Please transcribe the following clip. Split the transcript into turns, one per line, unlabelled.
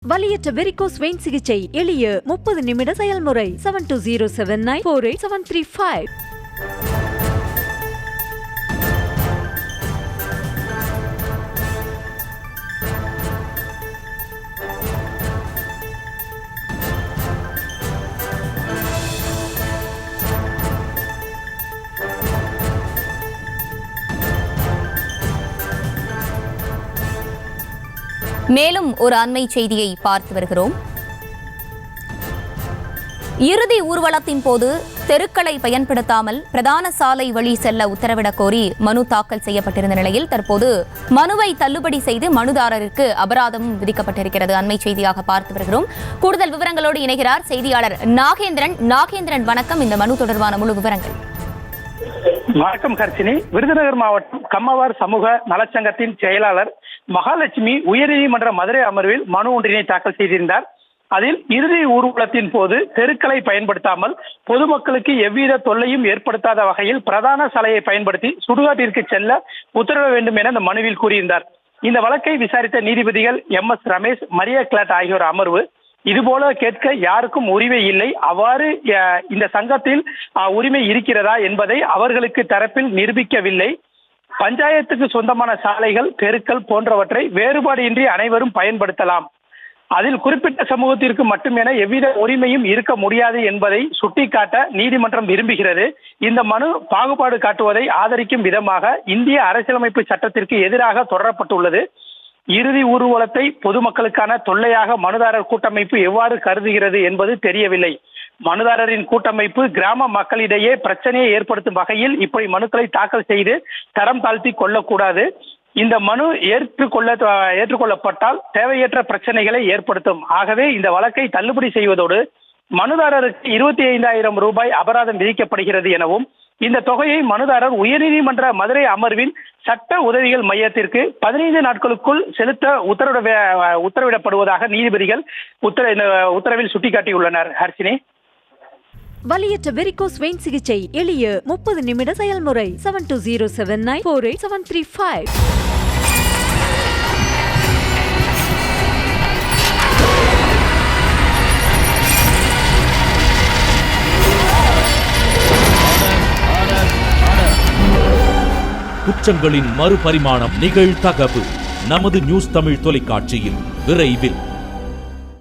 வலியற்ற varicose vein சிகிச்சை எளிய 30 நிமிட செயல்முறை 7207948735.
மேலும் ஒரு அண்மை செய்தியை பார்த்து வருகிறோம். இறுதி ஊர்வலத்தின் போது தெருக்களை பயன்படுத்தாமல் பிரதான சாலை வழி செல்ல உத்தரவிடக் கோரி மனு தாக்கல் செய்யப்பட்டிருந்த நிலையில் தற்போது மனுவை தள்ளுபடி செய்து மனுதாரருக்கு அபராதம் விதிக்கப்பட்டிருக்கிறது. அண்மை செய்தியாக பார்த்து வருகிறோம். கூடுதல் விவரங்களோடு இணைகிறார் செய்தியாளர் நாகேந்திரன். நாகேந்திரன், வணக்கம். இந்த மனு தொடர்பான முழு விவரங்கள்.
வணக்கம் ஹர்ஷினி. விருதுநகர் மாவட்டம் கம்மவார் சமூக நலச்சங்கத்தின் செயலாளர் மகாலட்சுமி உயர்நீதிமன்ற மதுரை அமர்வில் மனு ஒன்றினை தாக்கல் செய்திருந்தார். அதில் இறுதி ஊர்வலத்தின் போது தெருக்களை பயன்படுத்தாமல் பொதுமக்களுக்கு எவ்வித தொல்லையும் ஏற்படுத்தாத வகையில் பிரதான சாலையை பயன்படுத்தி சுடுகாட்டிற்கு செல்ல உத்தரவிட வேண்டும் என இந்த மனுவில் கூறியிருந்தார். இந்த வழக்கை விசாரித்த நீதிபதிகள் MS ரமேஷ், மரியா கிளாட் ஆகியோர் அமர்வு, இதுபோல கேட்க யாருக்கும் உரிமை இல்லை, அவ்வாறு இந்த சங்கத்தில் உரிமை இருக்கிறதா என்பதை அவர்களுக்கு தரப்பில் நிரூபிக்கவில்லை. பஞ்சாயத்துக்கு சொந்தமான சாலைகள், தெருக்கள் போன்றவற்றை வேறுபாடு இன்றி அனைவரும் பயன்படுத்தலாம். அதில் குறிப்பிட்ட சமூகத்திற்கு மட்டுமென எவ்வித உரிமையும் இருக்க முடியாது என்பதை சுட்டிக்காட்ட நீதிமன்றம் விரும்புகிறது. இந்த மனு பாகுபாடு காட்டுவதை ஆதரிக்கும் விதமாக இந்திய அரசியலமைப்பு சட்டத்திற்கு எதிராக தொடரப்பட்டுள்ளது. இறுதி ஊர்வலத்தை பொதுமக்களுக்கான தொல்லையாக மனுதாரர் கூட்டமைப்பு எவ்வாறு கருதுகிறது என்பது தெரியவில்லை. மனுதாரரின் கூட்டமைப்பு கிராம மக்களிடையே பிரச்சனையை ஏற்படுத்தும் வகையில் இப்படி மனுக்களை தாக்கல் செய்து தரம் தாழ்த்தி கொள்ளக்கூடாது. இந்த மனு ஏற்றுக்கொள்ளப்பட்டால் தேவையற்ற பிரச்சனைகளை ஏற்படுத்தும். ஆகவே இந்த வழக்கை தள்ளுபடி செய்வதோடு மனுதாரருக்கு 25,000 ரூபாய் அபராதம் விதிக்கப்படுகிறது எனவும், இந்த தொகையை மனுதாரர் உயர்நீதிமன்ற மதுரை அமர்வின் சட்ட உதவிகள் மையத்திற்கு 15 நாட்களுக்குள் செலுத்த உத்தரவிடப்படுவதாக நீதிபதிகள் உத்தரவில் சுட்டிக்காட்டியுள்ளனர். ஹர்ஷினி,
வலியற்ற வெரிகோஸ் வெயின் சிகிச்சை எளிய 30 நிமிட செயல்முறை 7207948735.
குற்றங்களின் மறுபரிமாணம் நிகழ்தகவு நமது நியூஸ் தமிழ் தொலைக்காட்சியில் விரைவில்.